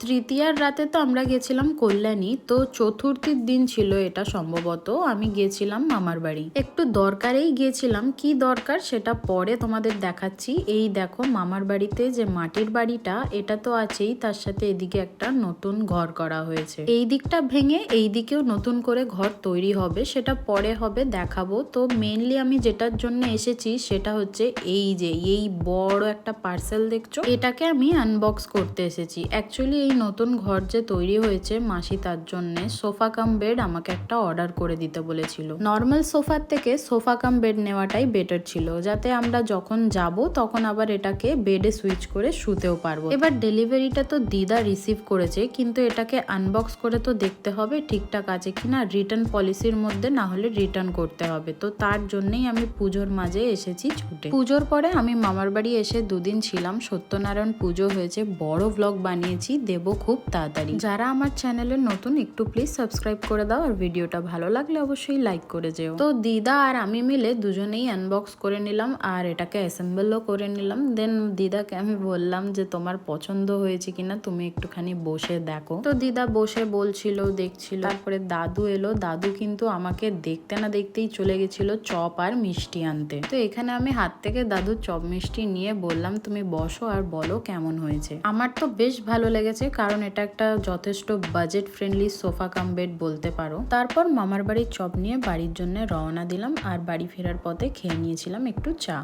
তৃতীয়ার রাতে তো আমরা গেছিলাম কল্যাণী, তো চতুর্থীর দিন ছিল এটা সম্ভবত। আমি গেছিলাম মামার বাড়ি, একটু দরকারেই গিয়েছিলাম। কি দরকার সেটা পরে তোমাদের দেখাচ্ছি। এই দেখো মামার বাড়িতে যে মাটির বাড়িটা, এটা তো আছেই, তার সাথে এদিকে একটা নতুন ঘর করা হয়েছে। এই দিকটা ভেঙে এই দিকেও নতুন করে ঘর তৈরি হবে, সেটা পরে হবে, দেখাবো। তো মেইনলি আমি যেটার জন্য এসেছি সেটা হচ্ছে এই বড় একটা পার্সেল দেখছো, এটাকে আমি আনবক্স করতে এসেছি। অ্যাকচুয়ালি এই নতুন ঘর যে তৈরি হয়েছে, মাসি তার জন্য সোফা কাম বেড আমাকে একটা অর্ডার করে দিতে বলেছিল। নর্মাল সোফার থেকে সোফা কাম বেড নেওয়াটাই বেটার ছিল, যাতে আমরা যখন যাব তখন আবার এটাকে বেডে সুইচ করে শুতেও পারবো। এবার ডেলিভারিটা তো দিদা রিসিভ করেছে, কিন্তু এটাকে আনবক্স করে তো দেখতে হবে ঠিকঠাক আছে কিনা, রিটার্ন পলিসির মধ্যে না হলে রিটার্ন করতে হবে। তো তার জন্যই আমি পুজোর মাঝে এসেছি ছুটে। পুজোর পরে আমি মামার বাড়ি এসে দুদিন ছিলাম, সত্যনারায়ণ পুজো হয়েছে, বড় ব্লগ বানিয়েছি, দেবো খুব তাড়াতাড়ি। যারা আমার চ্যানেলে নতুন একটু প্লিজ সাবস্ক্রাইব করে দাও, আর ভিডিওটা ভালো লাগলে অবশ্যই লাইক করে যেও। তো দিদা আর আমি মিলে দুজনেই আনবক্স করে নিলাম, আর এটাকে অ্যাসেম্বলও করে নিলাম। দেন দিদাকে আমি বললাম যে তোমার পছন্দ হয়েছে কিনা তুমি একটুখানি বসে দেখো। তো দিদা বসে বলছিল, দেখছিল। তারপরে দাদু এলো, দাদু কিন্তু আমাকে দেখতে না দেখতেই চলে গেছিল চপ আর মিষ্টি আনতে। তো এখানে আমি হাত থেকে দাদুর চপ মিষ্টি নিয়ে বললাম তুমি বসো আর বলো কেমন হয়েছে। আমার তো বেশ ভালো লেগেছে, কারণ এটা একটা যথেষ্ট budget friendly sofa cum bed বলতে পারো। তারপর মামার বাড়ির চপ নিয়ে বাড়ির জন্য রওনা দিলাম, আর বাড়ি ফেরার পথে খেয়ে নিয়েছিলাম একটু চা।